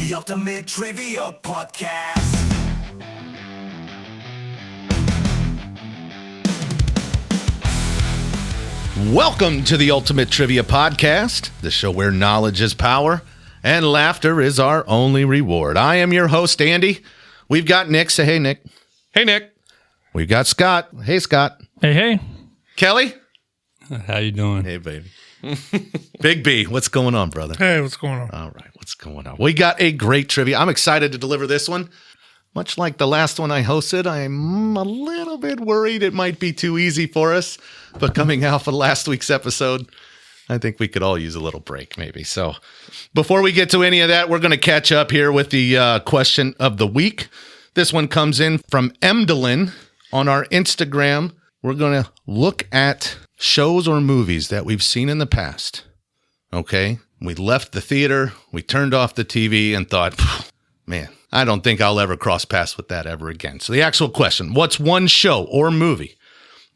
The Ultimate Trivia Podcast. Welcome to the Ultimate Trivia Podcast, the show where knowledge is power and laughter is our only reward. I am your host, Andy. We've got Nick. Say hey, Nick. Hey, Nick. We've got Scott. Hey, Scott. Hey. Kelly. How you doing? Hey, baby. Big B, what's going on, brother? Hey, what's going on? All right, what's going on? We got a great trivia. I'm excited to deliver this one. Much like the last one I hosted, I'm a little bit worried it might be too easy for us. But coming out of last week's episode, I think we could all use a little break, maybe. So before we get to any of that, we're going to catch up here with the question of the week. This one comes in from Emdelyn on our Instagram. We're going to look at shows or movies that we've seen in the past. Okay? We left the theater, we turned off the TV and thought, man, I don't think I'll ever cross paths with that ever again. So the actual question, what's one show or movie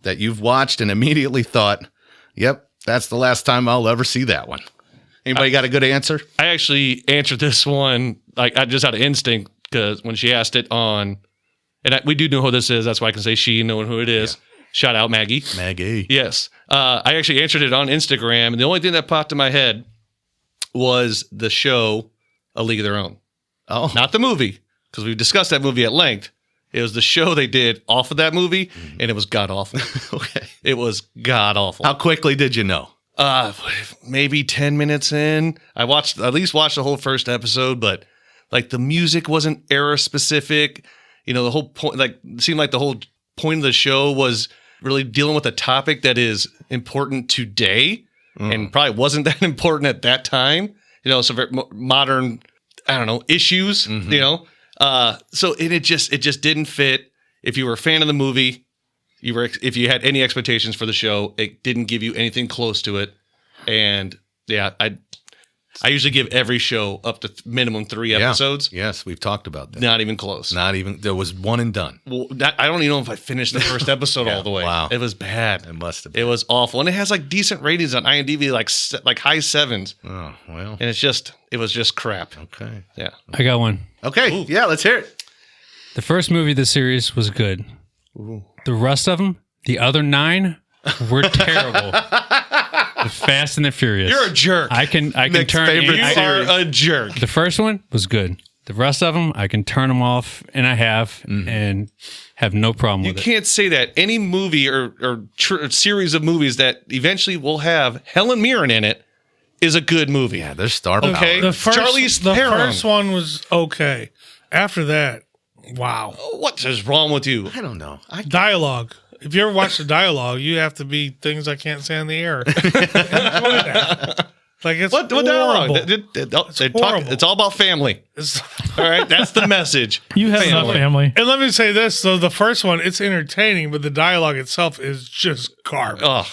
that you've watched and immediately thought, yep, that's the last time I'll ever see that one? Anybody got a good answer? I actually answered this one like I just out of instinct because when she asked it on, and we do know who this is. That's why I can say she, knowing who it is. Yeah. Shout out Maggie. Maggie. Yes. I actually answered it on Instagram, and the only thing that popped in my head was the show A League of Their Own. Oh. Not the movie, because we've discussed that movie at length. It was the show they did off of that movie, and it was god-awful. Okay. It was god-awful. How quickly did you know? Maybe 10 minutes in. I at least watched the whole first episode, but like the music wasn't era specific. You know, the whole point, like, it seemed like the whole point of the show was really dealing with a topic that is important today and probably wasn't that important at that time. You know, some very modern, I don't know, issues, you know? So it just didn't fit. If you were a fan of the movie, if you had any expectations for the show, it didn't give you anything close to it. And yeah, I usually give every show up to minimum 3 episodes. Yes, we've talked about that. Not even close. There was one and done. Well, I don't even know if I finished the first episode all the way. Wow. It was bad. It must have been. It was awful. And it has like decent ratings on IMDb, like high 7s. Oh, well. And it was just crap. Okay. Yeah. I got one. Okay. Ooh. Yeah, let's hear it. The first movie of the series was good. Ooh. The rest of them, the other 9, were terrible. The Fast and the Furious. You're a jerk. I can Nick's turn. favorite You series. are a jerk. The first one was good. The rest of them, I can turn them off, and I have, and have no problem You with it. can't say that. Any movie or series of movies that eventually will have Helen Mirren in it is a good movie. Yeah, there's star power. Okay. The Charlize the Theron. first one was okay. After that, wow. What is wrong with you? I don't know. Dialogue. If you ever watch the dialogue, you have to be things I can't say on the air. Like it's What horrible. dialogue? It's all about family. All right, that's the message. You have enough family. And let me say this: so the first one, it's entertaining, but the dialogue itself is just garbage. Ugh.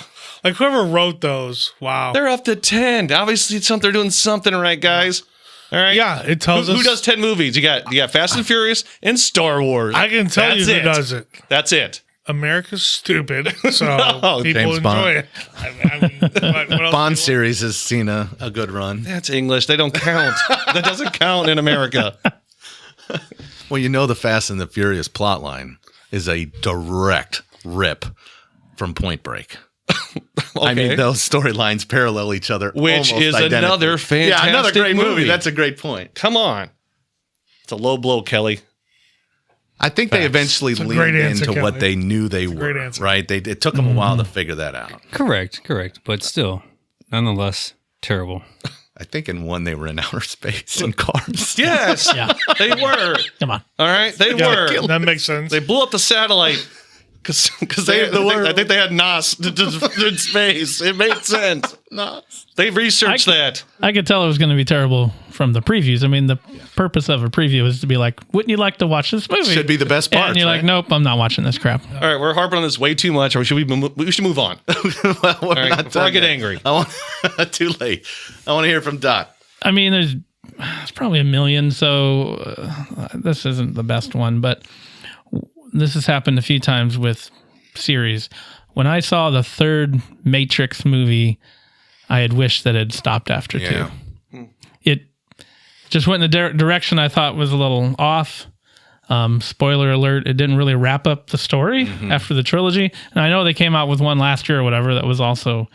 Like whoever wrote those, wow. They're up to 10. Obviously, they're doing something right, guys. All right. Yeah, it tells us who does 10 movies. You got Fast and Furious and Star Wars. I can tell you who does it. That's it. America's stupid, so people James enjoy Bond. it. I mean, what else Bond series has seen a good run. That's English. They don't count. That doesn't count in America. Well, you know the Fast and the Furious plotline is a direct rip from Point Break. Okay. I mean, those storylines parallel each other, Which almost is identically. another fantastic another great movie. movie. That's a great point. Come on. It's a low blow, Kelly. I think they eventually It's a leaned great answer, into what Kelly. they knew they a great were. answer. Right? It took them a while to figure that out. Correct. But still, nonetheless, terrible. I think in one they were in outer space in cars. Yes. They were. Come on. All right. They were. That makes sense. They blew up the satellite because I think they had NOS in space. It made sense. NOS. They researched that. I could tell it was going to be terrible from the previews. I mean, the purpose of a preview is to be like, wouldn't you like to watch this movie? Should be the best part. And you're like, nope, I'm not watching this crap. All right, we're harping on this way too much, or we should move on. Well, we're All right, not before I done get yet. angry. Too late. I want to hear from Dot. I mean, there's probably a million, so this isn't the best one, but this has happened a few times with series. When I saw the third Matrix movie, I had wished that it had stopped after 2. just went in a direction I thought was a little off. Spoiler alert, it didn't really wrap up the story after the trilogy. And I know they came out with one last year or whatever that was also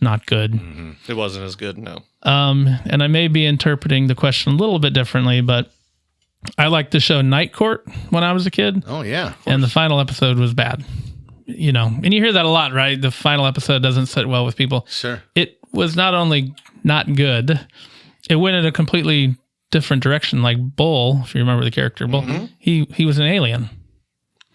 not good. It wasn't as good, no. And I may be interpreting the question a little bit differently, but I liked the show Night Court when I was a kid. Oh, yeah. And the final episode was bad. You know, and you hear that a lot, right? The final episode doesn't sit well with people. Sure. It was not only not good, it went in a completely different direction. Like Bull, if you remember the character Bull, he was an alien.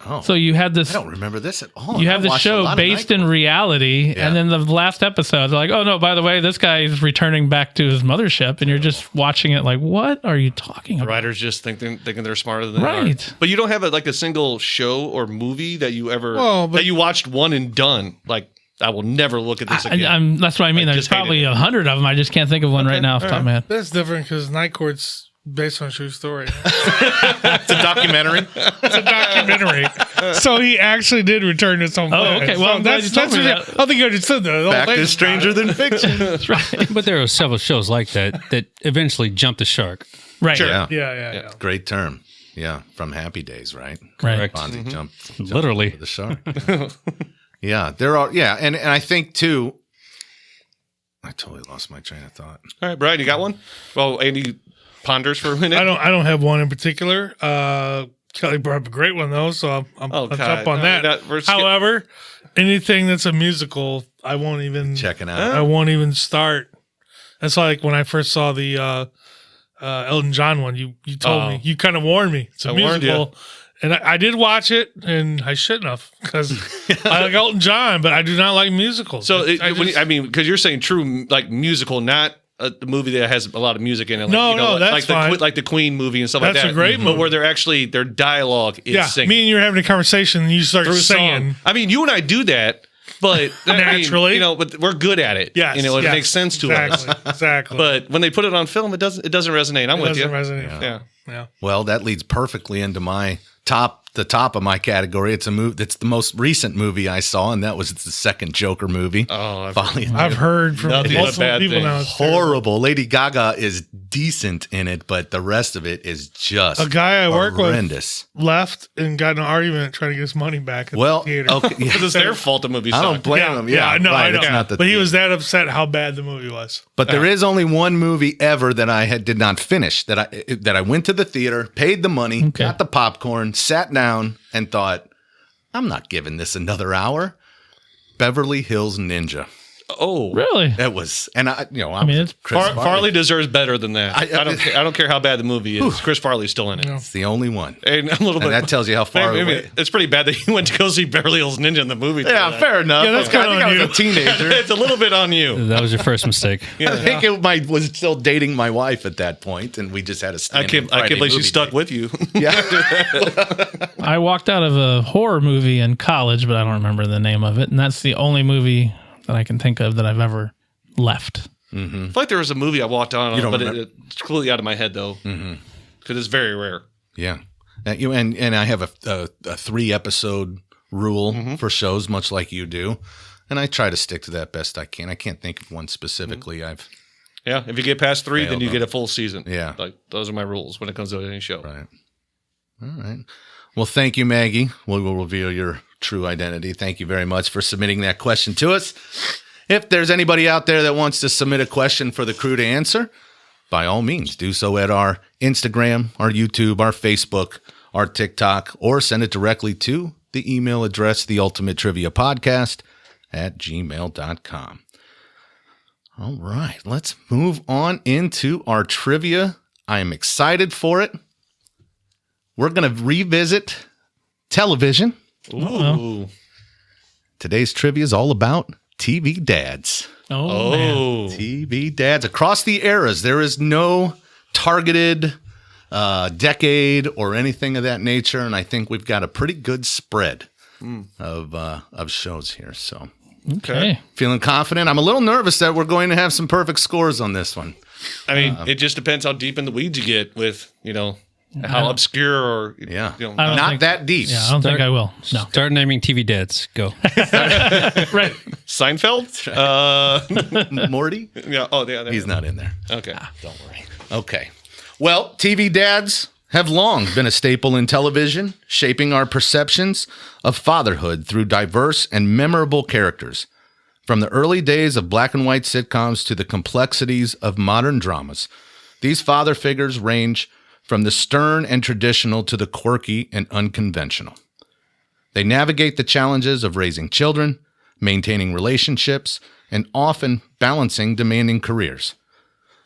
Oh. So you had this. I don't remember this at all. You have the show based in reality, and then the last episode, they're like, "Oh no, by the way, this guy is returning back to his mothership," and you're just watching it like, "What are you talking about?" Writers just thinking they're smarter than they Right. are. But you don't have a single show or movie that you ever that you watched one and done. Like, I will never look at this again. That's what I mean. There's just hated probably it. 100 of them. I just can't think of one right now off the top of my head. That's different because Night Court's based on a true story. It's a documentary. It's a documentary. So he actually did return to his home planet. okay. Well, I'm glad you told me that. I don't think you understood that. Fact is stranger than fiction. That's right. But there are several shows like that eventually jump the shark. Right. Yeah. Yeah. Great term. Yeah. From Happy Days, right? Right. Fonzie jumped Literally. over the shark. Yeah. There are. Yeah. And I think, too, I totally lost my train of thought. All right, Brian, you got one? Well, Andy ponders for a minute. I don't have one in particular. Kelly brought up a great one though, so I'm Oh, let's God. up on No, that. we're However, anything that's a musical, I won't even Checking out. I won't even start. That's like when I first saw the Elton John one. You told me, you kind of warned me. It's a I warned musical, and I did watch it, and I shouldn't have because I like Elton John, but I do not like musicals. So, I because you're saying true, like musical, not a movie that has a lot of music in it. Like, No, that's like fine. like the Queen movie and stuff like That's that. a great But movie. where their dialogue is yeah, singing. me and you are having a conversation, and you start through singing. song. I mean, you and I do that, but Naturally. but we're good at it. Yes, it yes, makes sense to us. Exactly. But when they put it on film, it doesn't resonate. I'm it with you. doesn't resonate. Yeah. Well, that leads perfectly into the top of my category. It's a movie that's the most recent movie I saw, and that was the second Joker movie. Oh, I've heard from Nothing but multiple bad people things. now. It's terrible. Horrible. Lady Gaga is decent in it, but the rest of it is just A guy I work with horrendous. left and got in an argument trying to get his money back at Well, the theater. okay, yeah. Because it's their fault the movie I don't sucked. blame him. Yeah, I know, right, I know. it's not the But he theater. was that upset how bad the movie was. But there is only one movie ever that I did not finish. That I went to the theater, paid the money, got the popcorn, sat down, and thought, I'm not giving this another hour. Beverly Hills Ninja. Oh, Really? That was, and I mean, it's Chris Farley deserves better than that. I don't care how bad the movie is. Chris Farley's still in it. It's the only one. And a little And bit. that tells you how far away. It's pretty bad that you went to go see Beverly Hills Ninja in the movie. Yeah, fair enough. Yeah, that's I kinda think on I you. was a teenager. It's a little bit on you. That was your first mistake. I think I was still dating my wife at that point, and we just had a I standing can't believe she movie stuck date. with you. Yeah. I walked out of a horror movie in college, but I don't remember the name of it. And that's the only movie that I can think of that I've ever left. I feel like there was a movie I walked on, don't but remember? it's completely out of my head though, because it's very rare. Yeah. And I have a 3-episode rule for shows, much like you do. And I try to stick to that best I can. I can't think of one specifically. Yeah, if you get past 3, then Failed you on get a full season. Yeah. Like those are my rules when it comes to any show. Right. All right. Well, thank you, Maggie. We will reveal your true identity. Thank you very much for submitting that question to us. If there's anybody out there that wants to submit a question for the crew to answer, by all means, do so at our Instagram, our YouTube, our Facebook, our TikTok, or send it directly to the email address, theultimatetriviapodcast@gmail.com. All right, let's move on into our trivia. I am excited for it. We're going to revisit television. Ooh. Today's trivia is all about TV dads. Oh, man. TV dads across the eras. There is no targeted decade or anything of that nature, and I think we've got a pretty good spread of shows here. So, Okay. feeling confident. I'm a little nervous that we're going to have some perfect scores on this one. I mean, it just depends how deep in the weeds you get with, how obscure or Yeah, I don't not think- that deep. Yeah, I don't think I will. No. Start naming TV dads. Go. Right. Seinfeld. Morty, Yeah. Oh, yeah. he's not in there. Okay. Don't worry. Okay. Well, TV dads have long been a staple in television, shaping our perceptions of fatherhood through diverse and memorable characters. From the early days of black and white sitcoms to the complexities of modern dramas, these father figures range from the stern and traditional to the quirky and unconventional. They navigate the challenges of raising children, maintaining relationships, and often balancing demanding careers.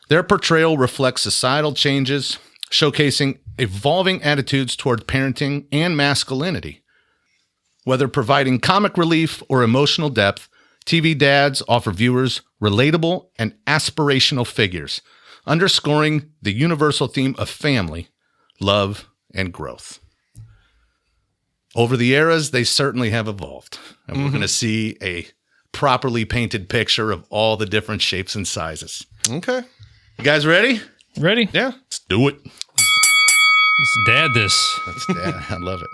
Their portrayal reflects societal changes, showcasing evolving attitudes toward parenting and masculinity. Whether providing comic relief or emotional depth, TV dads offer viewers relatable and aspirational figures, underscoring the universal theme of family, love, and growth. Over the eras, they certainly have evolved, and we're going to see a properly painted picture of all the different shapes and sizes. Okay. You guys ready? Ready? Yeah. Let's do it. Let's dad this. I love it.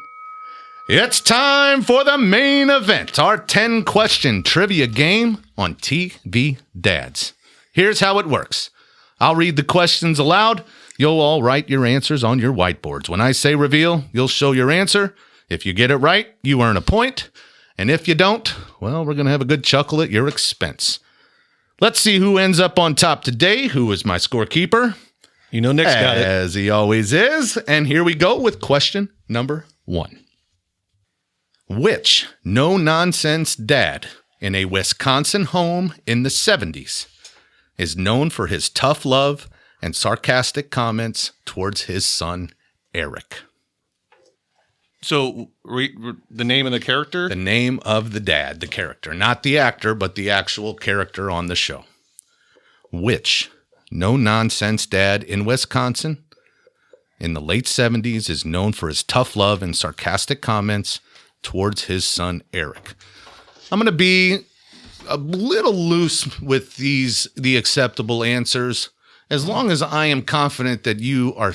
It's time for the main event, our 10-question trivia game on TV Dads. Here's how it works. I'll read the questions aloud. You'll all write your answers on your whiteboards. When I say reveal, you'll show your answer. If you get it right, you earn a point. And if you don't, well, we're going to have a good chuckle at your expense. Let's see who ends up on top today. Who is my scorekeeper? You know Nick's got it. As he always is. And here we go with question number 1. Which no-nonsense dad in a Wisconsin home in the 70s is known for his tough love and sarcastic comments towards his son, Eric? So the name of the character? The name of the dad, the character. Not the actor, but the actual character on the show. Which no-nonsense dad in Wisconsin in the late 70s is known for his tough love and sarcastic comments towards his son, Eric? I'm going to be a little loose with the acceptable answers, as long as I am confident that you are,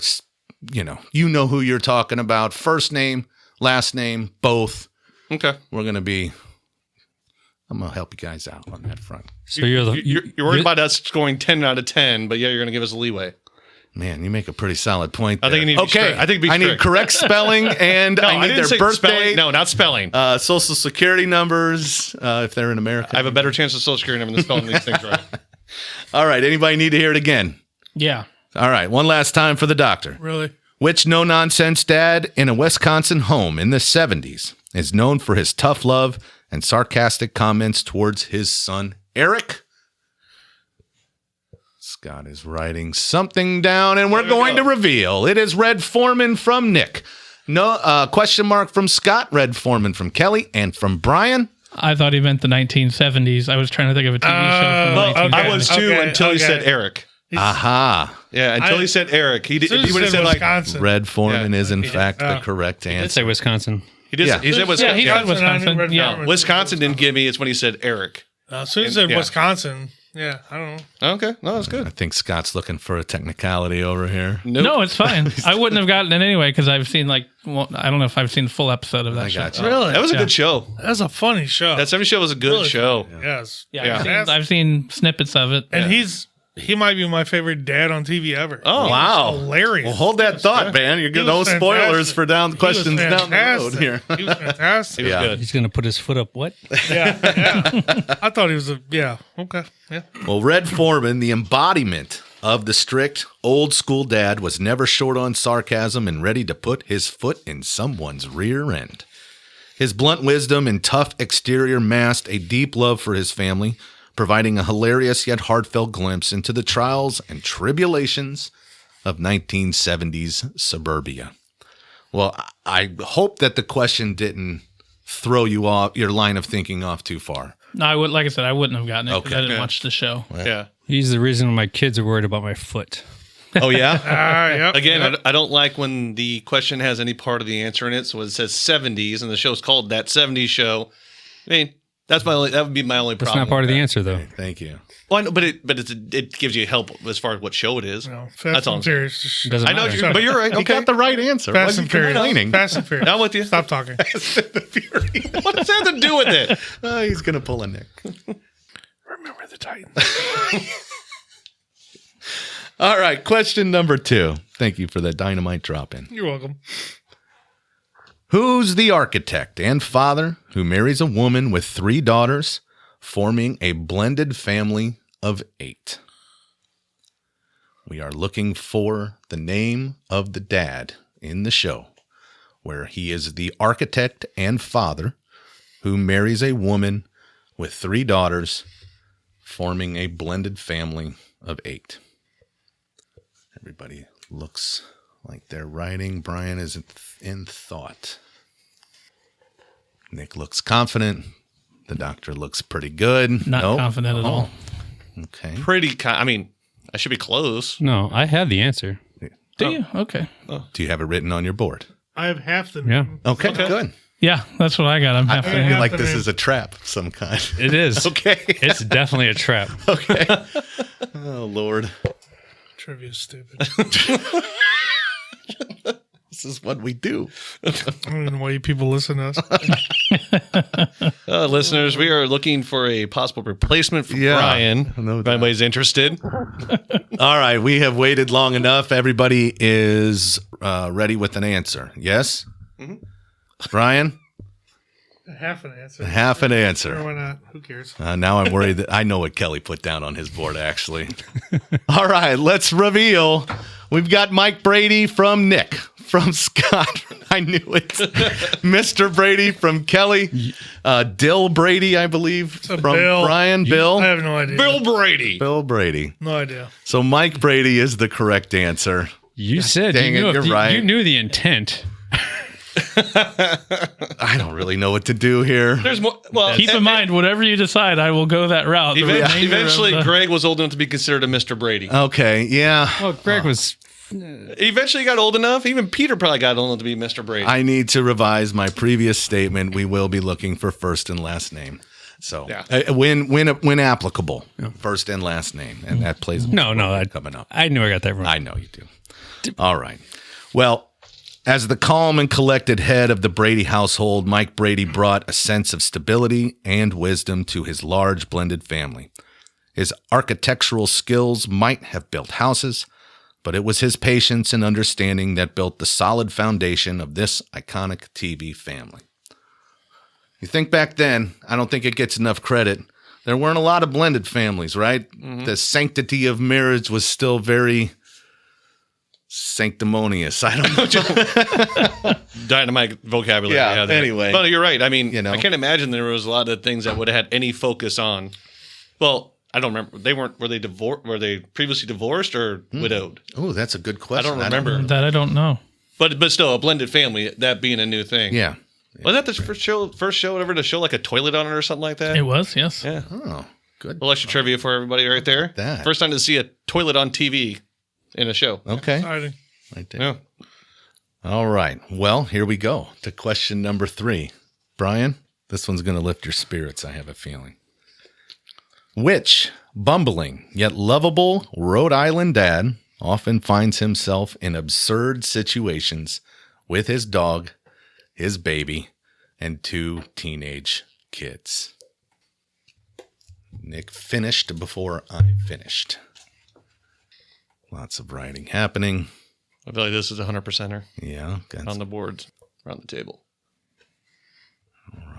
you know who you're talking about. First name, last name, both. Okay. I'm going to help you guys out on that front. So you're worried about us scoring 10 out of 10, but yeah, you're going to give us a leeway. Man, you make a pretty solid point there. I think you need to be strict. I think be I need strict. correct spelling, and No, I need didn't their say birthday. Spelling. No, not spelling. Social security numbers, if they're in America. I have a better chance of social security number than spelling these things right. All right. Anybody need to hear it again? Yeah. All right. One last time for the doctor. Really? Which no-nonsense dad in a Wisconsin home in the 70s is known for his tough love and sarcastic comments towards his son, Eric? Scott is writing something down, and we're going to reveal. It is Red Foreman from Nick. No question mark from Scott, Red Foreman from Kelly, and from Brian. I thought he meant the 1970s. I was trying to think of a TV show from the 1970s. I was too until he said Eric. Aha. Yeah, until he said Eric. He would have said like Wisconsin. Red Foreman is, in fact, the Yeah. correct Let's answer. say Wisconsin. he did. Yeah. He said Wisconsin. he said Wisconsin. Yeah. Wisconsin didn't give me. It's when he said Eric. As soon as he said Yeah. Wisconsin, yeah, I don't know. Okay, no, that's I good. think Scott's looking for a technicality over here. Nope. No, it's fine. I wouldn't have gotten it anyway because I've seen I don't know if I've seen the full episode of that I show. got you. Really? That was a good show. That's a funny show. That 70 show was a good Really show. Yes. Yeah, Yeah. I've seen snippets of it. And he might be my favorite dad on TV ever. Oh, Wow. Hilarious. Well, hold that thought, man. You're getting no was spoilers fantastic. for questions down the road fantastic. here. He was fantastic. He was Yeah. good. He's going to put his foot up. What? yeah. I thought he was okay. Yeah. Well, Red Foreman, the embodiment of the strict, old-school dad, was never short on sarcasm and ready to put his foot in someone's rear end. His blunt wisdom and tough exterior masked a deep love for his family, providing a hilarious yet heartfelt glimpse into the trials and tribulations of 1970s suburbia. Well, I hope that the question didn't throw you off your line of thinking off too far. No, I would. Like I said, I wouldn't have gotten it because Okay. I didn't Yeah. watch the show. Yeah. He's the reason my kids are worried about my foot. Oh, yeah? Yep. Again, Yep. I don't like when the question has any part of the answer in it. So it says 70s, and the show's called That 70s Show. I mean, that would be my only That's problem. not part of with the that. answer, though. Thank you. Well, I know, but it gives you help as far as what show it is. No, Fast That's all. and Furious. Just It doesn't I know, matter. but you're right. You Okay. got the right answer. Fast Why are and you Furious. complaining? Fast and Furious. I'm with you. Stop talking. What does that have to do with it? He's going to pull a Nick. Remember the Titans. All right, question number 2. Thank you for that dynamite drop in. You're welcome. Who's the architect and father who marries a woman with 3 daughters, forming a blended family of 8? We are looking for the name of the dad in the show, where he is the architect and father who marries a woman with 3 daughters, forming a blended family of 8. Everybody looks like they're writing. Brian is in thought. Nick looks confident. The doctor looks pretty good. Not Nope. confident at all. Okay. I mean, I should be close. No, I have the answer. Do you? Okay. Do you have it written on your board? I have half the Yeah. name. Okay, good. Yeah, that's what I got. I'm half I there. feel like the this name. is a trap of some kind. It is. Okay. It's definitely a trap. Okay. Oh, Lord. Trivia's stupid. This is what we do. I don't even know why you people listen to us. Listeners, we are looking for a possible replacement for Yeah, Brian. no If doubt. anybody's interested. All right. We have waited long enough. Everybody is ready with an answer. Yes? Brian? Half an answer. Half an Sure, answer. why not? Who cares? Now I'm worried that I know what Kelly put down on his board, actually. All right, let's reveal. We've got Mike Brady from Nick, from Scott. I knew it. Mr. Brady from Kelly. Dill Brady, I believe, from Bill. Brian. Bill. I have no idea. Bill Brady. Bill Brady. No idea. So Mike Brady is the correct answer. You said Dang you it, knew you're right. You knew the intent. I don't really know what to do here. There's more. Well, Keep in mind, whatever you decide, I will go that route. The remainder of eventually, the- Greg was old enough to be considered a Mr. Brady. Okay, yeah. Well, Greg was. Eventually, he got old enough. Even Peter probably got old enough to be Mr. Brady. I need to revise my previous statement. We will be looking for first and last name. So Yeah. when applicable, first and last name, and that plays a No, role coming up. I knew I got that wrong. I know you do. All right. Well, as the calm and collected head of the Brady household, Mike Brady brought a sense of stability and wisdom to his large blended family. His architectural skills might have built houses, but it was his patience and understanding that built the solid foundation of this iconic TV family. You think back then, I don't think it gets enough credit. There weren't a lot of blended families, right? The sanctity of marriage was still very sanctimonious. I don't know. Dynamite vocabulary. Yeah, there. anyway. But you're right. I mean, You know. I can't imagine there was a lot of things that would have had any focus on. Well, I don't remember. They weren't. Were they divorced? Were they previously divorced or widowed? Oh, that's a good I question. don't remember. that I don't know. But still, a blended family. That being a new thing. Yeah. Was that the first show ever to show like a toilet on it or something like that? It was, yes. Yeah. Oh, good. Well, extra trivia for everybody right there. That. First time to see a toilet on TV in a show. Okay. Exciting. Right there. Yeah. All right. Well, here we go to question number 3. Brian, this one's going to lift your spirits, I have a feeling. Which bumbling yet lovable Rhode Island dad often finds himself in absurd situations with his dog, his baby, and 2 teenage kids? Nick finished before I finished. Lots of writing happening. I feel like this is a 100%er Yeah, that's on the boards around the table.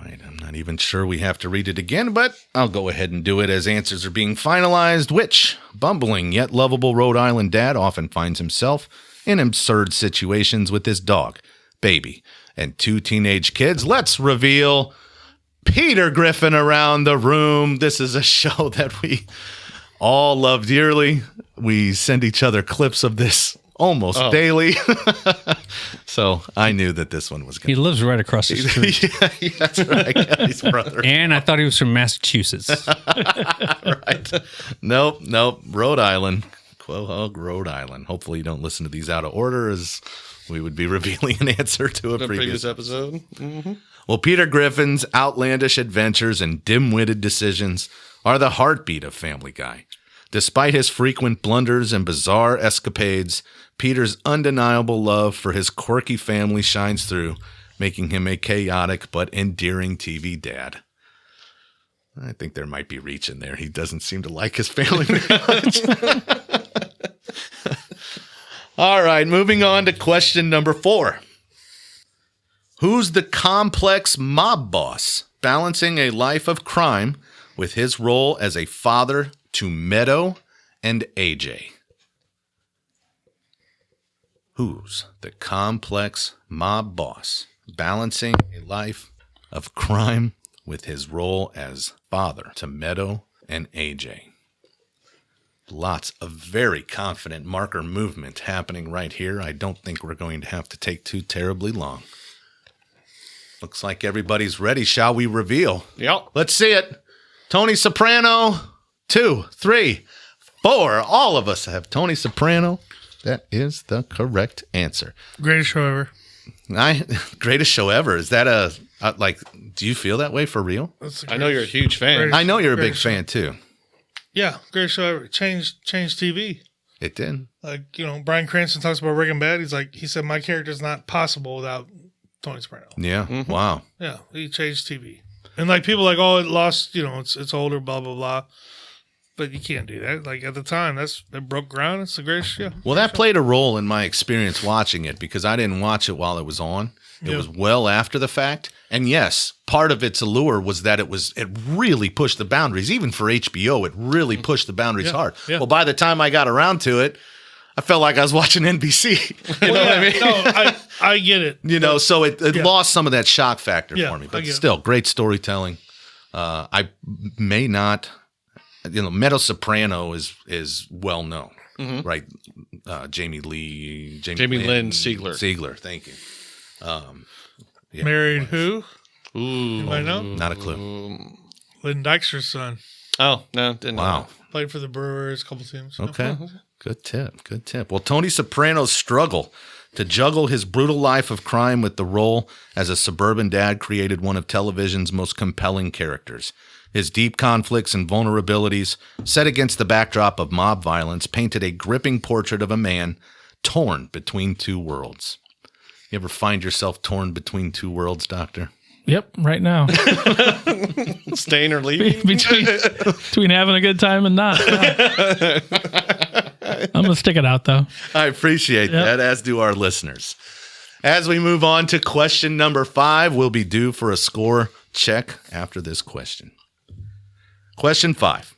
right. I'm not even sure we have to read it again, but I'll go ahead and do it as answers are being finalized. Which bumbling yet lovable Rhode Island dad often finds himself in absurd situations with his dog, baby, and 2 teenage kids? Let's reveal Peter Griffin around the room. This is a show that we all love dearly. We send each other clips of this almost daily. So I knew that this one was He going lives right across the street. yeah, that's right. Kelly's brother. And I thought he was from Massachusetts. Right. Nope. Rhode Island. Quahog, Rhode Island. Hopefully you don't listen to these out of order, as we would be revealing an answer to a The previous. previous episode. Well, Peter Griffin's outlandish adventures and dim-witted decisions are the heartbeat of Family Guy. Despite his frequent blunders and bizarre escapades, Peter's undeniable love for his quirky family shines through, making him a chaotic but endearing TV dad. I think there might be reach in there. He doesn't seem to like his family very much. All right, moving on to question number 4. Who's the complex mob boss balancing a life of crime with his role as a father to Meadow and AJ? Who's the complex mob boss balancing a life of crime with his role as father to Meadow and AJ? Lots of very confident marker movement happening right here. I don't think we're going to have to take too terribly long. Looks like everybody's ready. Shall we reveal? Yep. Let's see it. Tony Soprano, 2, 3, 4. All of us have Tony Soprano. That is the correct answer. Greatest show ever. Greatest show ever. Is that like, do you feel that way for real? I know you're a huge fan. I know you're a big Greatest fan too. Yeah, greatest show ever. Changed TV. It did. Like, Bryan Cranston talks about Breaking Bad. He said, my character's not possible without Tony Soprano. Yeah. Mm-hmm. Wow. Yeah, he changed TV. And like people like, oh, it lost, it's older, blah, blah, blah. But you can't do that. Like at the time, it broke ground. It's the greatest show. Well, that played a role in my experience watching it because I didn't watch it while it was on. It was well after the fact. And yes, part of its allure was that it really pushed the boundaries. Even for HBO, it really pushed the boundaries hard. Yeah. Well, by the time I got around to it, I felt like I was watching NBC. You know what I mean? No, I get it. So it lost some of that shock factor for me. I But get it. still, great storytelling. I may not, Meadow Soprano is well known, right? Jamie Lynn Sigler. Sigler, thank you. Married who? Ooh. Anybody know? Not a clue. Lynn Dykstra's son. Oh, no. Didn't know. Wow. Played for the Brewers, a couple teams. Okay. Good tip. Well, Tony Soprano's struggle to juggle his brutal life of crime with the role as a suburban dad created one of television's most compelling characters. His deep conflicts and vulnerabilities, set against the backdrop of mob violence, painted a gripping portrait of a man torn between two worlds. You ever find yourself torn between two worlds, Doctor? Yep, right now. Staying or leaving? between having a good time and not. I'm going to stick it out, though. I appreciate that, as do our listeners. As we move on to question number 5, we'll be due for a score check after this question. Question 5.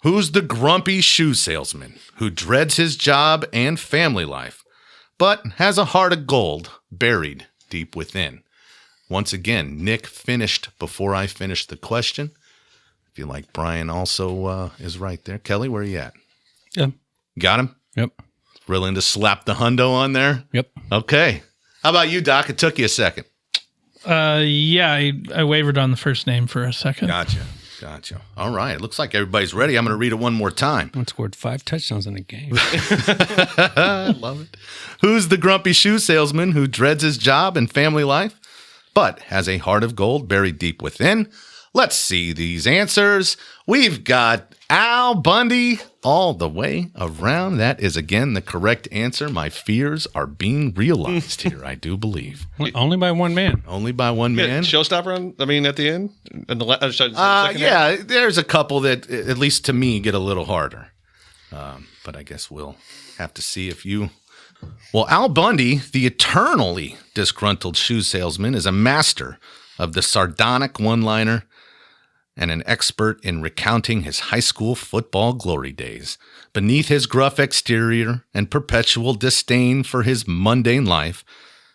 Who's the grumpy shoe salesman who dreads his job and family life, but has a heart of gold buried deep within? Once again, Nick finished before I finished the question. I feel like Brian also is right there. Kelly, where are you at? Yeah. Got him? Yep. Willing to slap the hundo on there? Yep. Okay. How about you, Doc? It took you a second. Yeah, I wavered on the first name for a second. Gotcha. All right. It looks like everybody's ready. I'm going to read it one more time. One scored 5 touchdowns in a game. I love it. Who's the grumpy shoe salesman who dreads his job and family life, but has a heart of gold buried deep within? Let's see these answers. We've got Al Bundy all the way around. That is, again, the correct answer. My fears are being realized here, I do believe. Only by one man. Only by one man. Showstopper, at the end? In the second half? There's a couple that, at least to me, get a little harder. But I guess we'll have to see if you... Well, Al Bundy, the eternally disgruntled shoe salesman, is a master of the sardonic one-liner and an expert in recounting his high school football glory days. Beneath his gruff exterior and perpetual disdain for his mundane life,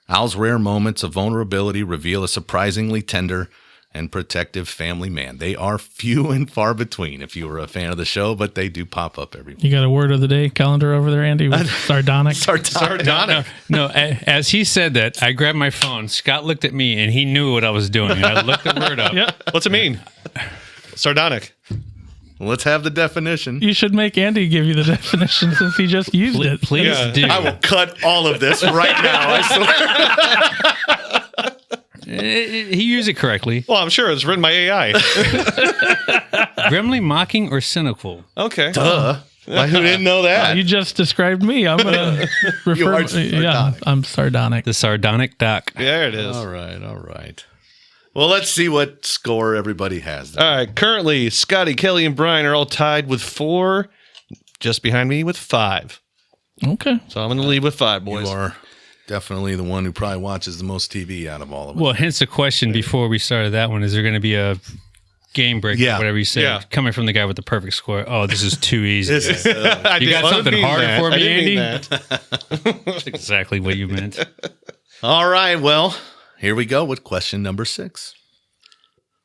Al's rare moments of vulnerability reveal a surprisingly tender and protective family man. They are few and far between if you were a fan of the show, but they do pop up every week. You got a word of the day calendar over there, Andy? With sardonic? Sardonic. No, as he said that, I grabbed my phone. Scott looked at me, and he knew what I was doing. I looked the word up. Yep. What's it mean? Sardonic. Let's have the definition. You should make Andy give you the definition since he just used it. Please do. I will cut all of this right now, I swear. He used it correctly. Well, I'm sure it's written by AI. Grimly mocking or cynical. Okay. Who didn't know that? You just described me. I'm going to refer. are sardonic. I'm sardonic. The sardonic doc. There it is. All right. Well, let's see what score everybody has. All right. Currently, Scotty, Kelly, and Brian are all tied with 4. Just behind me with 5. Okay. So I'm going to lead with 5, boys. You are definitely the one who probably watches the most TV out of all of us. Well, hence the question before we started that one: is there going to be a game break Yeah. or whatever you said? Yeah. Coming from the guy with the perfect score. Oh, this is too easy. I You got something mean harder that. for I me, didn't mean Andy? that. That's exactly what you meant. All right, well, here we go with question number 6.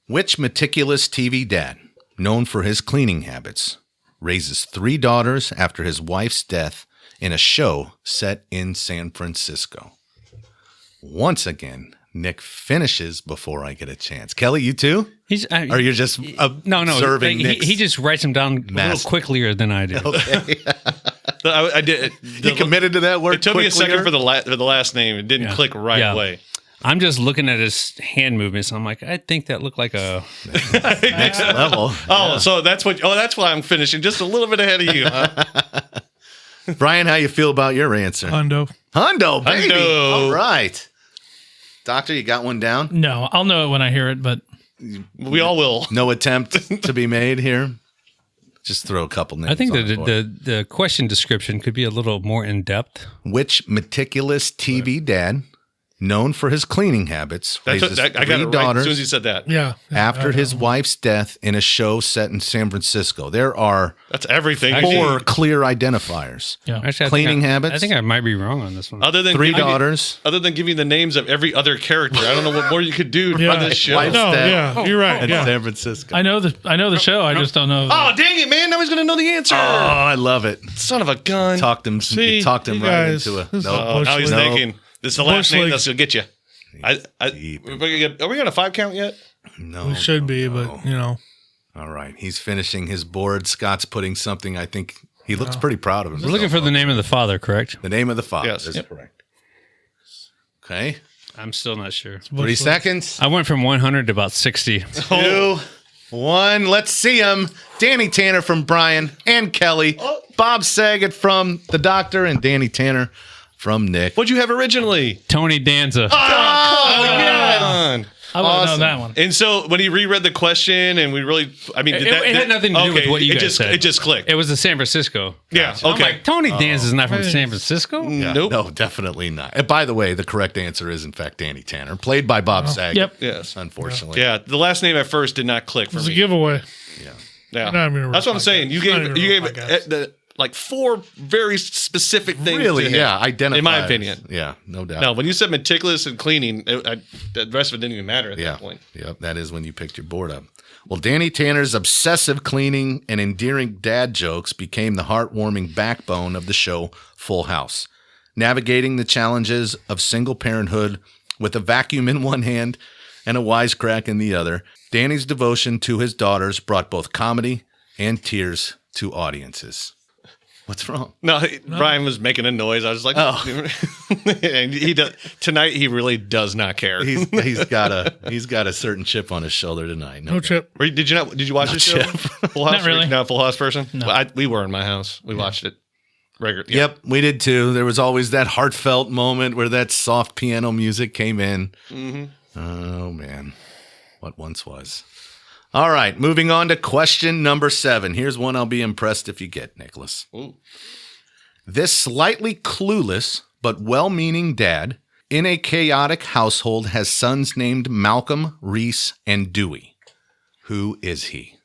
Which meticulous TV dad, known for his cleaning habits, raises 3 daughters after his wife's death in a show set in San Francisco? Once again, Nick finishes before I get a chance. Kelly, you too? Or you're just no. observing Like, Nick's he just writes them down a mass- little quicker than I do. Okay. I did. He committed to that word. It took me a second for quicklier? the last name. It didn't Yeah. click right Yeah. away. I'm just looking at his hand movements. I'm like, I think that looked like a. Next level. Oh, so that's what. Oh, that's why I'm finishing just a little bit ahead of you. Huh? Brian, how you feel about your answer? Hundo. Hundo, baby. Hundo. All right. Doctor, you got one down? No, I'll know it when I hear it, but We all will. No attempt to be made here? Just throw a couple names I think on the board. the question description could be a little more in depth. Which meticulous TV dad, known for his cleaning habits, That's raises what, I got 3 it right as daughters soon as you said that. Yeah. after his wife's death in a show set in San Francisco? There are That's everything. 4 clear identifiers. yeah. Actually, Cleaning habits? I think I might be wrong on this one. Other than 3 giving- daughters. Other than giving the names of every other character, I don't know what more you could do Yeah. on this show. Wife's No, death yeah, you're right. in Yeah. San Francisco. I know the show. I just don't know. Oh, dang it, man. I was going to know the answer. Oh, I love it. Son of a gun. Talked him See, right you guys, into a this is no. Oh, now he's No. thinking. This is the last Bush name League. that's going to get you. Are we on a 5 count yet? No, We should be, no. but you know. All right, he's finishing his board. Scott's putting something. I think he looks pretty proud of himself. We're looking for the name of the father, correct? The name of the father. Yes. Is Yep. correct. Okay, I'm still not sure. 3 seconds. I went from 100 to about 60. 2, 1. Let's see him. Danny Tanner from Brian and Kelly. Bob Saget from the Doctor and Danny Tanner from Nick. What'd you have originally? Tony Danza. Oh, yeah. I would have awesome. known that one. And so when he reread the question and we really, I mean, did It had nothing to do with what you it guys just, said. It just clicked. It was the San Francisco. Yeah. I'm Okay. like, Tony Danza is not from San Francisco? Yeah, Nope. No, definitely not. And by the way, the correct answer is in fact Danny Tanner, played by Bob Saget. Yep. Yes. Unfortunately. Yeah. The last name at first did not click for It's a me. giveaway. Yeah. Not even a real That's what I'm saying. podcast. You It's not gave even a you real gave podcast. the like 4 very specific things. Really? to him. Yeah. Identify. In my opinion. Yeah. No doubt. No, when you said meticulous and cleaning, the rest of it didn't even matter at Yeah. that point. Yep. That is when you picked your board up. Well, Danny Tanner's obsessive cleaning and endearing dad jokes became the heartwarming backbone of the show Full House. Navigating the challenges of single parenthood with a vacuum in one hand and a wisecrack in the other, Danny's devotion to his daughters brought both comedy and tears to audiences. What's wrong? No, Brian was making a noise. I was like, oh. And he does, tonight he really does not care. He's got a certain chip on his shoulder tonight. No chip. Did you watch the show? Full House? Not really. Not a Full House person? No. Well, we were in my house. We watched it regularly. Yep, we did too. There was always that heartfelt moment where that soft piano music came in. Mm-hmm. Oh, man. What once was. All right, moving on to question number 7. Here's one I'll be impressed if you get, Nicholas. Ooh. This slightly clueless but well-meaning dad in a chaotic household has sons named Malcolm, Reese, and Dewey. Who is he?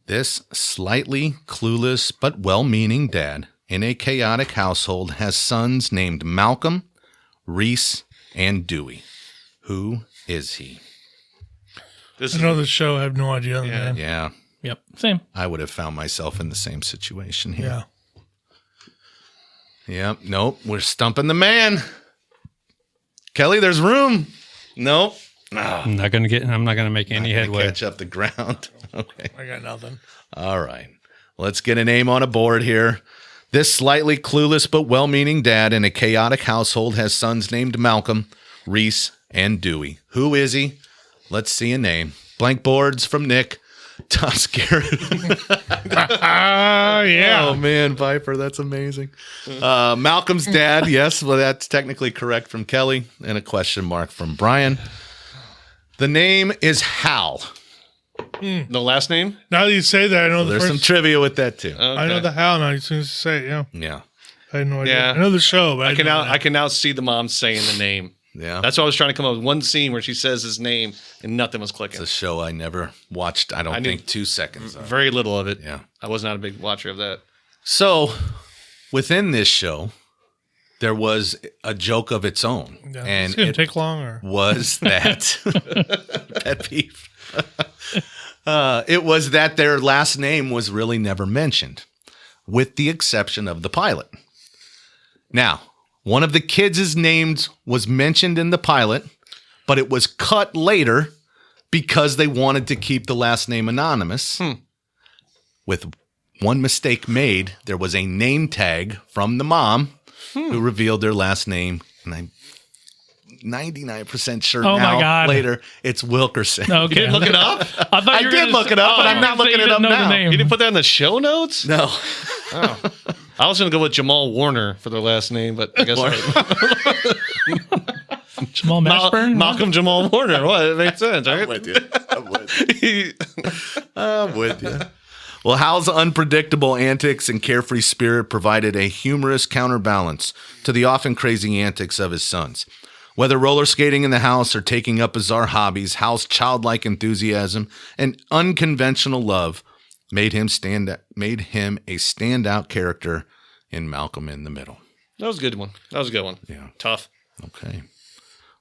This slightly clueless but well-meaning dad in a chaotic household has sons named Malcolm, Reese, and Dewey. Who is he? This I is know the show. I have no idea. Yeah. Yeah, Yep. Same. I would have found myself in the same situation here. Yeah. Yep. Nope. We're stumping the man. Kelly, there's room. Nope. I'm not gonna make any headway. Catch up the ground. Okay. I got nothing. All right. Let's get a name on a board here. This slightly clueless but well-meaning dad in a chaotic household has sons named Malcolm, Reese, and Dewey. Who is he? Let's see a name. Blank boards from Nick. Tom Skerritt. Yeah. Oh, man, Viper, that's amazing. Malcolm's dad, yes, well, that's technically correct from Kelly, and a question mark from Brian. The name is Hal. No last name? Now that you say that, I know the There's some first. trivia with that too. I know the how now. As soon as you say it, yeah. Yeah. I had no idea. Yeah. I know the show, but I can now see the mom saying the name. Yeah. That's why I was trying to come up with one scene where she says his name and nothing was clicking. It's a show I never watched. I don't think 2 seconds of. Very little of it. Yeah. I was not a big watcher of that. So within this show, there was a joke of its own. Yeah. And It's gonna it take long, or was that pet peeve. It was that their last name was really never mentioned, with the exception of the pilot. Now, one of the kids' names was mentioned in the pilot, but it was cut later because they wanted to keep the last name anonymous. With one mistake made, there was a name tag from the mom who revealed their last name, and I'm 99% sure Oh my now God. later it's Wilkerson. Okay. You didn't look it up? I thought I you were did gonna look say- it up, but I'm not so looking you it up didn't know the now. name. You didn't put that in the show notes? No. I was going to go with Jamal Warner for their last name, but I guess Jamal Mashburn? Malcolm Jamal Warner. What? It makes sense, right? I'm with you. I'm with you. Well, Hal's unpredictable antics and carefree spirit provided a humorous counterbalance to the often crazy antics of his sons. Whether roller skating in the house or taking up bizarre hobbies, Hal's childlike enthusiasm and unconventional love made him a standout character in Malcolm in the Middle. That was a good one. That was a good one. Yeah. Tough. Okay.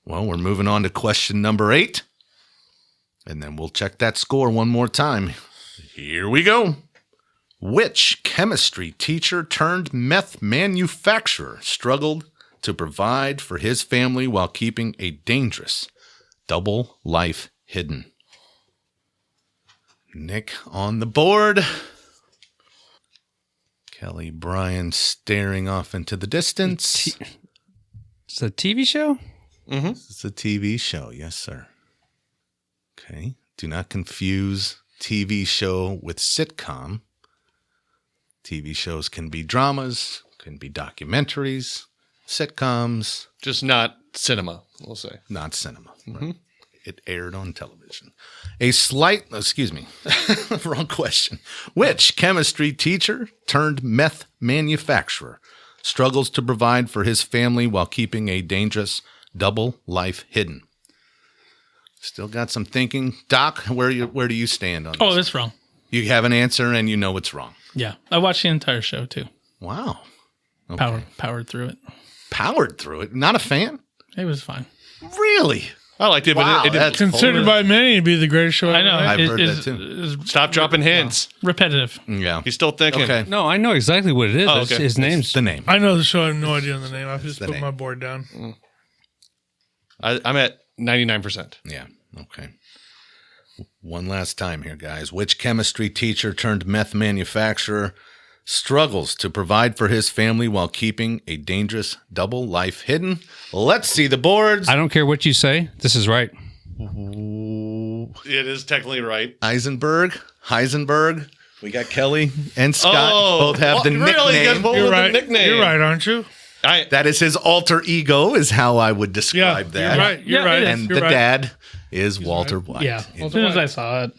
Well, we're moving on to question number 8. And then we'll check that score one more time. Here we go. Which chemistry teacher turned meth manufacturer struggled to provide for his family while keeping a dangerous double life hidden? Nick on the board. Kelly Bryan staring off into the distance. It's a TV show? It's a TV show. Yes, sir. Okay. Do not confuse TV show with sitcom. TV shows can be dramas, can be documentaries, sitcoms, Just not cinema, we'll say. not cinema. Right? It aired on television. Wrong question. Which chemistry teacher turned meth manufacturer struggles to provide for his family while keeping a dangerous double life hidden? Still got some thinking. Doc, where do you stand on this? Oh, that's wrong. You have an answer and you know it's wrong. Yeah. I watched the entire show too. Wow. Okay. Powered through it. Powered through it. Not a fan? It was fine. Really? I liked it, Wow, but it that's didn't considered by many to be the greatest show. I know. I've heard It's- that too. it's stop dropping hints. repetitive. Yeah. He's still thinking. Okay. No, I know exactly what it is. Oh, It's okay. his name's The name. I know the show. I have no idea on the name. I just the put name. my board down. I'm at 99%. Yeah. Okay. One last time here, guys. Which chemistry teacher turned meth manufacturer struggles to provide for his family while keeping a dangerous double life hidden? Let's see the boards. I don't care what you say. This is right. It is technically right. Heisenberg. We got Kelly and Scott. Both have the really? You guys nickname. both You're with the right. nickname. You're right, aren't you? That is his alter ego, is how I would Yeah. describe that. You're right. You're Yeah, right. it is. And You're the right. dad is Walter White. Yeah. As soon as I saw it.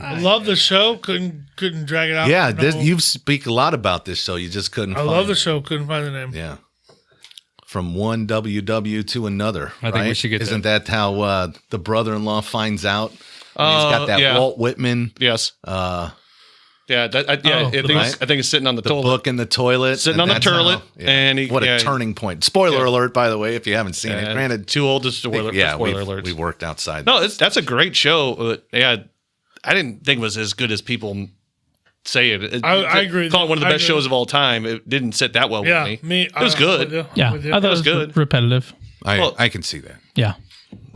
I love the show. Couldn't drag it out. Yeah, No. you speak a lot about this show. You just couldn't I find love the it. show. Couldn't find the name. Yeah. From one WW to another. I think we should get Isn't that how the brother-in-law finds out? And he's got that yeah. Walt Whitman Yes. the Yeah. I think it's sitting on the toilet. book in the toilet. Sitting and on the that's toilet, how- yeah. and he- what yeah. a turning point. Spoiler Yeah. alert, by the way, if you haven't seen it. Yeah, Granted, too old to spoiler. yeah, spoiler alerts. we worked outside. No, that's a great show. Yeah, I didn't think it was as good as people say it. I agree. Call it one of the I best agree. shows of all time. It didn't sit that well Yeah. with me. Me. It was good. Yeah. I thought it was good. repetitive. well- I can see that. Yeah.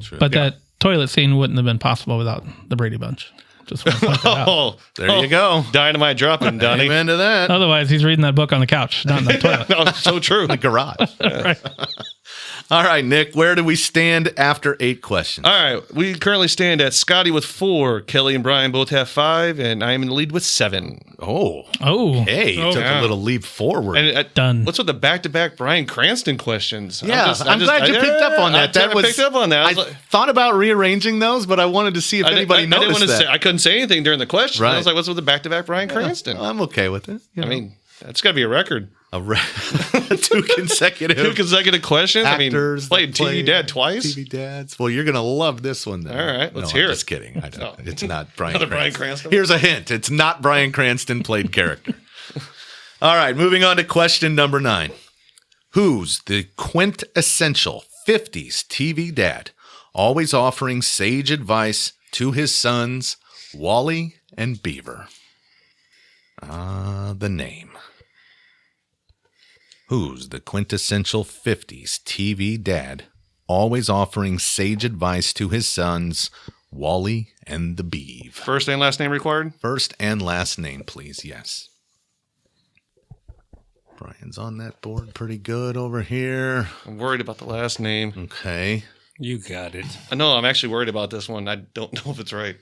True. But that toilet scene wouldn't have been possible without the Brady Bunch. Just want to point that out. Oh, There you go. Dynamite dropping, Donnie. Amen to that. Otherwise, he's reading that book on the couch, not in the toilet. No, so true. The garage. All right, Nick, where do we stand after 8 questions? All right, we currently stand at Scotty with 4, Kelly and Brian both have 5, and I am in the lead with 7. Oh, Oh, took a little leap forward. And done. What's with the back-to-back Brian Cranston questions? Yeah, I'm glad you picked up on that. I picked up on that. I thought about rearranging those, but I wanted to see if anybody noticed that. I couldn't say anything during the question. Right. I was like, what's with the back-to-back Brian Cranston? I'm okay with it. I mean, that's got to be a record. 2 consecutive 2 consecutive questions. actors played that play TV Dad twice. TV Dads. Well, you're gonna love this one. Then. All right, let's I'm hear it. Just kidding. I don't. No. It's not Brian. Another Cranston. Bryan Cranston? Here's a hint. It's not Brian Cranston played character. All right, moving on to question number 9. Who's the quintessential 50s TV dad, always offering sage advice to his sons, Wally and Beaver? The name. Who's the quintessential 50s TV dad, always offering sage advice to his sons, Wally and the Beav? First and last name required? First and last name, please. Yes. Brian's on that board pretty good over here. I'm worried about the last name. Okay. You got it. I know I'm actually worried about this one. I don't know if it's right.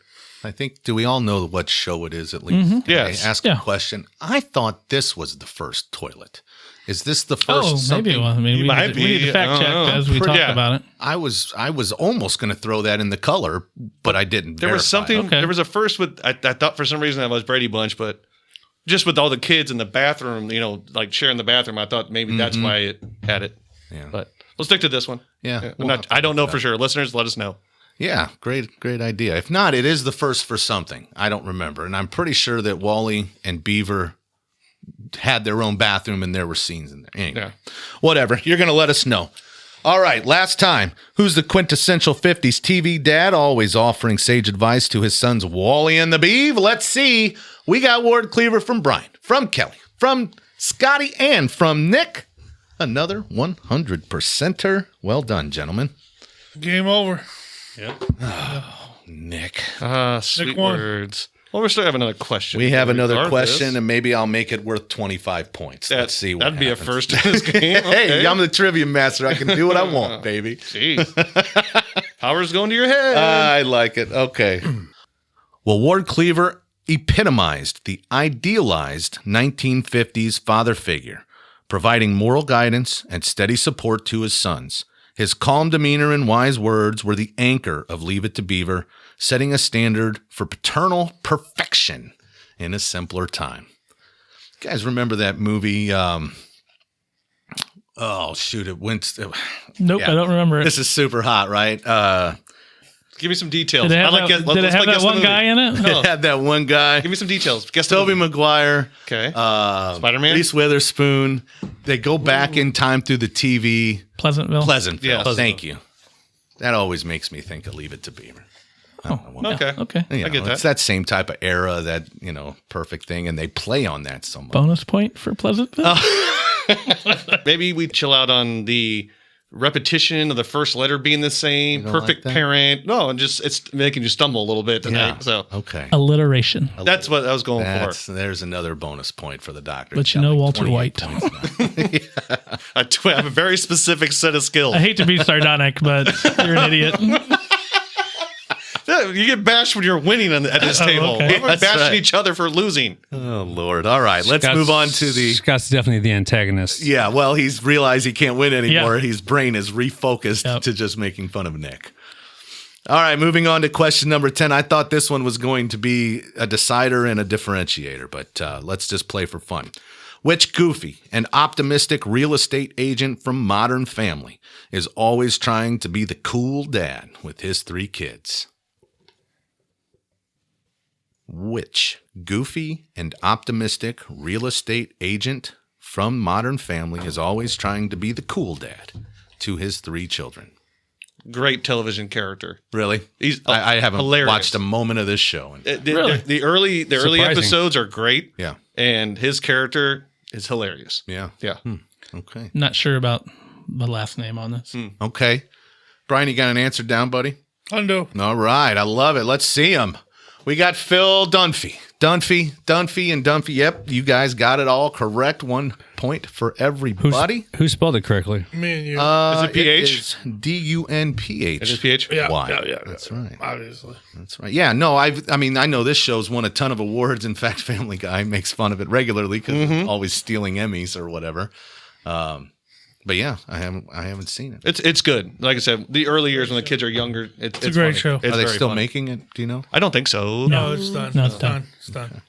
I think, do we all know what show it is at least? Can Yes. I ask Yeah. a question? I thought this was the first toilet. Is this the first? Oh, maybe it was. I mean, You we might need to be. fact I check don't know. as we talk Yeah. about it. I was almost going to throw that in the color, but I didn't. There was verify. something. Okay. There was a first with. I thought for some reason that was Brady Bunch, but just with all the kids in the bathroom, like sharing the bathroom, I thought maybe that's why it had it. Yeah. But we'll stick to this one. Yeah. I don't know for sure. Listeners, let us know. Yeah, great idea. If not, it is the first for something. I don't remember. And I'm pretty sure that Wally and Beaver had their own bathroom and there were scenes in there. Anyway, Yeah. whatever. You're going to let us know. All right, last time. Who's the quintessential 50s TV dad, always offering sage advice to his sons, Wally and the Beav? Let's see. We got Ward Cleaver from Brian, from Kelly, from Scotty, and from Nick. Another 100%er. Well done, gentlemen. Game over. Nick. Sweet won. words. Well, we still have another question. We have another Regardless. question, and maybe I'll make it worth 25 points. Let's see what That'd be a happens. first in this game. Hey, Okay. I'm the trivia master. I can do what I want, baby. Jeez. Power's going to your head. I like it. Okay. Well, Ward Cleaver epitomized the idealized 1950s father figure, providing moral guidance and steady support to his sons. His calm demeanor and wise words were the anchor of Leave It to Beaver, setting a standard for paternal perfection in a simpler time. You guys remember that movie? Oh, shoot. It went. Nope, Yeah. I don't remember it. This is super hot, right? Give me some details. Did it have, I like that, guess- did it let's have play that guess the one movie. guy in it? It had that one guy. Give me some details. Guess the Tobey movie. Maguire. Okay. Spider-Man. Spider-Man? Reese Witherspoon. They go back in time through the TV. Pleasantville. Pleasantville. Yes. Thank you. That always makes me think of Leave It to Beaver. Okay. Okay. You I get know, that. It's that same type of era, that, perfect thing, and they play on that so much. Bonus point for Pleasantville. Maybe we chill out on the repetition of the first letter being the same. don't Perfect like that? parent. No, it's making you stumble a little bit tonight. So Okay. Alliteration. that's what I was going There's another bonus point for the doctor. But you Got know like Walter 28 White. points now. for. I have a very specific set of skills. I hate to be sardonic, but you're an idiot. Yeah, you get bashed when you're winning at this table. okay. Why am I That's bashing right. each other for losing? Oh, Lord. All right. Let's move on to the... Scott's definitely the antagonist. Yeah, well, he's realized he can't win anymore. Yeah. His brain is refocused Yep. to just making fun of Nick. All right, moving on to question number 10. I thought this one was going to be a decider and a differentiator, but let's just play for fun. Which goofy and optimistic real estate agent from Modern Family is always trying to be the cool dad with his 3 kids? Which goofy and optimistic real estate agent from Modern Family is always trying to be the cool dad to his 3 children? Great television character. Really? He's I haven't hilarious. watched a moment of this show. Really? The early Surprising. episodes are great. Yeah. And his character is hilarious. Yeah. Yeah. Okay. Not sure about the last name on this. Okay. Brian, you got an answer down, buddy? Hundo. All right. I love it. Let's see him. We got Phil Dunphy. Dunphy, and Dunphy. Yep, you guys got it all correct. 1 point for everybody. Who spelled it correctly? Me and you. Is it PH? It is DUNPH. It is PH? yeah, why? yeah. That's right. Obviously. That's right. Yeah, no, I know this show's won a ton of awards. In fact, Family Guy makes fun of it regularly because it's always stealing Emmys or whatever. But yeah, I haven't seen it. It's good. Like I said, the early years when the kids are younger, it's a great funny. show. It's Are they very still funny. making it? Do you know? I don't think so. No, it's done. No, it's it's done. done. It's done.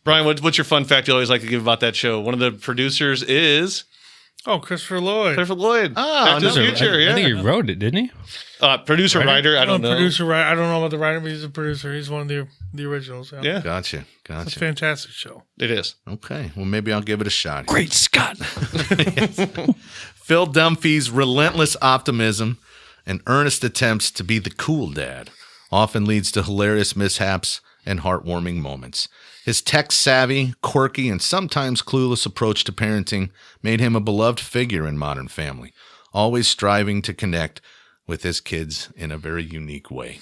Brian, what's your fun fact you always like to give about that show? One of the producers is Oh, Christopher Lloyd. Clifford Lloyd. Oh, Back to the no. Future. I think he Yeah. wrote it, didn't he? Producer, writer. I don't know. Producer, right? I don't know about the writer, but he's a producer. He's one of the originals. Yeah. Yeah, Gotcha. It's a fantastic show. it is. Okay. Well, maybe I'll give it a shot. Great Scott. Phil Dunphy's relentless optimism and earnest attempts to be the cool dad often leads to hilarious mishaps and heartwarming moments. His tech-savvy, quirky, and sometimes clueless approach to parenting made him a beloved figure in Modern Family, always striving to connect with his kids in a very unique way.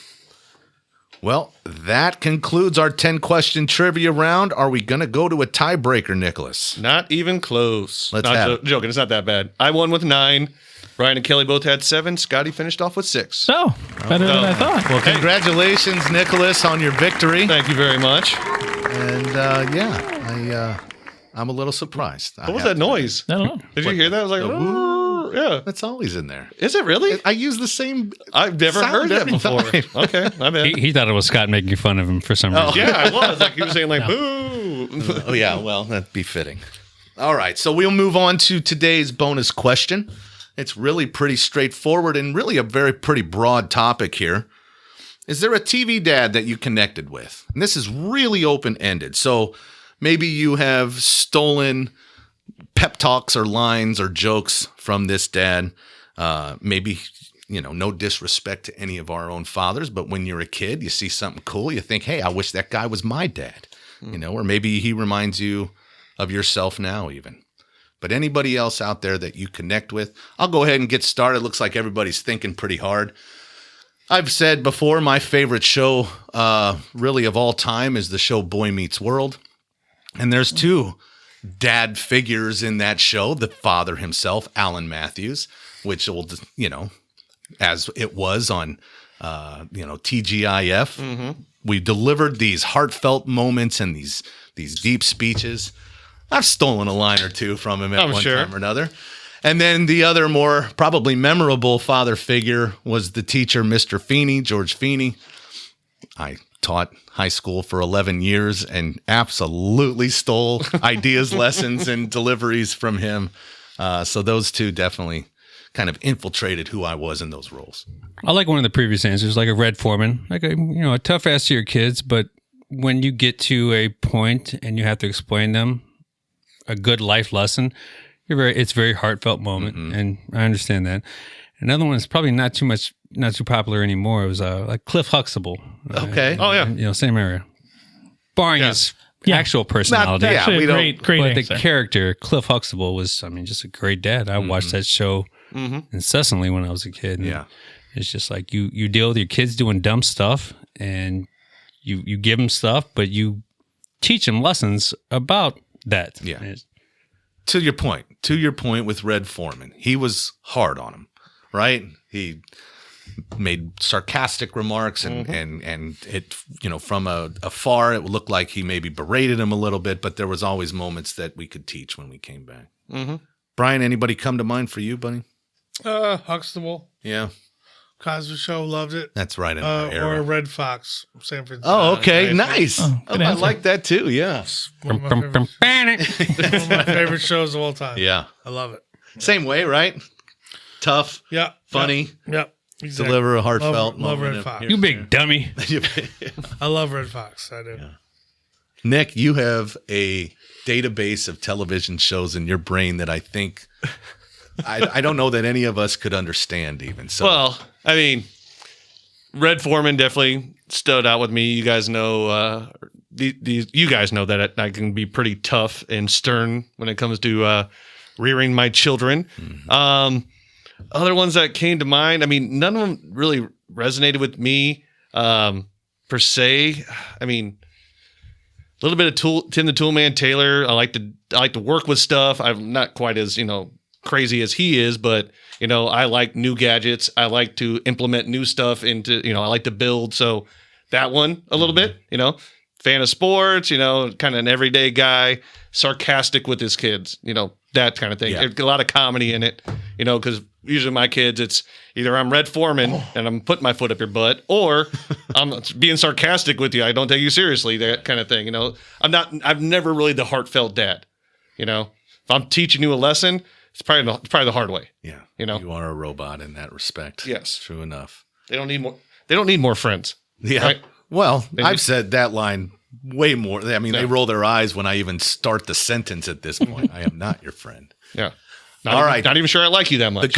Well, that concludes our 10-question trivia round. Are we going to go to a tiebreaker, Nicholas? Not even close. Let's Not have it. joking. It's not that bad. I won with 9. Brian and Kelly both had 7. Scotty finished off with 6. So, better than I thought. Well, congratulations, Nicholas, on your victory. Thank you very much. And I'm a little surprised. What was that noise? I don't know. Did you hear that? I was like, "Ooh." Yeah. That's always in there. Is it really? I use the same. I've never sound heard that every before. time. Okay, my bad. He thought it was Scott making fun of him for some reason. Yeah, I was. Like you were saying, like, boo. Oh yeah, well that'd be fitting. All right, so we'll move on to today's bonus question. It's really pretty straightforward and really a very pretty broad topic here. Is there a TV dad that you connected with? And this is really open-ended. So maybe you have stolen pep talks or lines or jokes from this dad. Maybe, no disrespect to any of our own fathers, but when you're a kid, you see something cool, you think, hey, I wish that guy was my dad. Or maybe he reminds you of yourself now even. But anybody else out there that you connect with, I'll go ahead and get started. Looks like everybody's thinking pretty hard. I've said before, my favorite show really of all time is the show Boy Meets World. And there's 2 dad figures in that show. The father himself, Alan Matthews, which will, as it was on, TGIF. We delivered these heartfelt moments and these deep speeches. I've stolen a line or 2 from him at one time or another. And then the other more probably memorable father figure was the teacher, Mr. Feeney, George Feeney. I taught high school for 11 years and absolutely stole ideas, lessons, and deliveries from him. So those 2 definitely kind of infiltrated who I was in those roles. I like one of the previous answers, like a Red Foreman, like a tough ass to your kids, but when you get to a point and you have to explain them a good life lesson, it's a very heartfelt moment, and I understand that. Another one is probably not too popular anymore. It was like Cliff Huxtable. Okay. Oh yeah. Same area. Barring his actual personality. Yeah, Actually, we a don't- great But answer. the character, Cliff Huxtable, was, just a great dad. I watched that show incessantly when I was a kid. And Yeah. it's just like you deal with your kids doing dumb stuff, and you give them stuff, but you teach them lessons about that. Yeah. And it's- To your point with Red Foreman, he was hard on him, right? He made sarcastic remarks and it, from afar, it looked like he maybe berated him a little bit, but there was always moments that we could teach when we came back. Brian, anybody come to mind for you, buddy? Huxtable, Yeah, Cosby Show, loved it. that's right in our era. Or Red Fox, San Francisco. Oh, okay. Nice. good I answer. like that too. Yeah. One of my favorite shows of all time. Yeah. I love it. Same way, right? Tough, Yeah. funny, Yep. Exactly. deliver a heartfelt Love moment. Red Fox. you big dummy. I love Red Fox. I do. Nick, you have a database of television shows in your brain that I think I don't know that any of us could understand even. So Well, I mean, Red Foreman definitely stood out with me. You guys know, you guys know that I can be pretty tough and stern when it comes to rearing my children. Other ones that came to mind, I mean, none of them really resonated with me per se. I mean, a little bit of Tim the Toolman Taylor. I like to work with stuff. I'm not quite as, crazy as he is, but I like new gadgets. I like to implement new stuff into, I like to build. So that one a little bit, fan of sports, kind of an everyday guy, sarcastic with his kids, that kind of thing. Yeah. A lot of comedy in it, because usually my kids, it's either I'm Red Foreman and I'm putting my foot up your butt, or I'm being sarcastic with you. I don't take you seriously, that kind of thing. I've never really the heartfelt dad, if I'm teaching you a lesson, it's probably the hard way. Yeah. You are a robot in that respect. Yes. True enough. They don't need more friends. Yeah. Right? Well, I've said that line way more. I mean, Yeah. they roll their eyes when I even start the sentence at this point. I am not your friend. Yeah. All right. Not even sure I like you that much.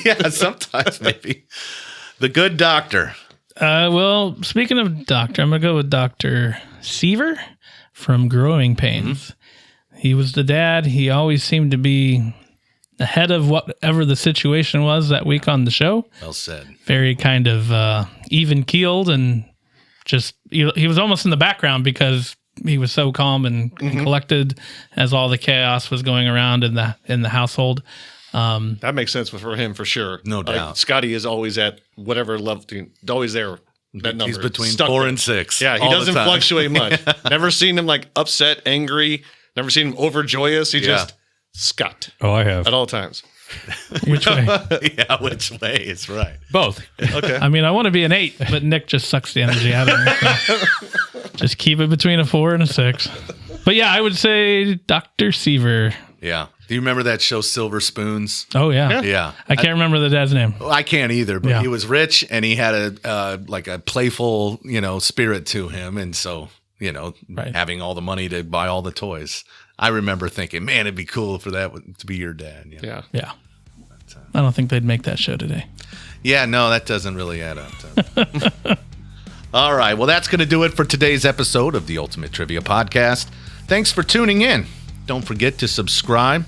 Yeah, sometimes maybe. The Good Doctor. Well, speaking of doctor, I'm going to go with Dr. Seaver from Growing Pains. He was the dad. He always seemed to be ahead of whatever the situation was that week on the show. Well said. Very kind of even keeled, and just he was almost in the background because he was so calm and collected as all the chaos was going around in the household. That makes sense for him for sure. No doubt. Scotty is always at whatever level, always there. That number. He's between Stuck 4 there. and 6. Yeah, he all the doesn't time. fluctuate much. Never seen him upset, angry. Never seen him overjoyous. He just Scott Oh, I have at all times. Which way? Yeah, which way is right. both. Okay. I mean, I want to be an 8, but Nick just sucks the energy out of me. So just keep it between a 4 and a 6. But yeah, I would say Dr. Seaver. Yeah. Do you remember that show Silver Spoons? Oh yeah. Yeah. I can't remember the dad's name. I can't either, but Yeah. he was rich and he had a playful, spirit to him. And so, Right. having all the money to buy all the toys. I remember thinking, man, it'd be cool for that to be your dad. Yeah. Yeah. I don't think they'd make that show today. Yeah, no, that doesn't really add up. All right. Well, that's going to do it for today's episode of the Ultimate Trivia Podcast. Thanks for tuning in. Don't forget to subscribe.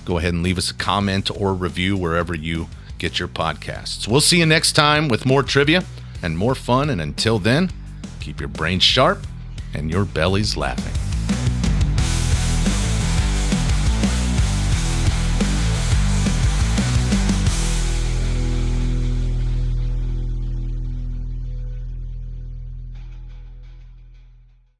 Go ahead and leave us a comment or review wherever you get your podcasts. We'll see you next time with more trivia and more fun. And until then, keep your brains sharp and your bellies laughing.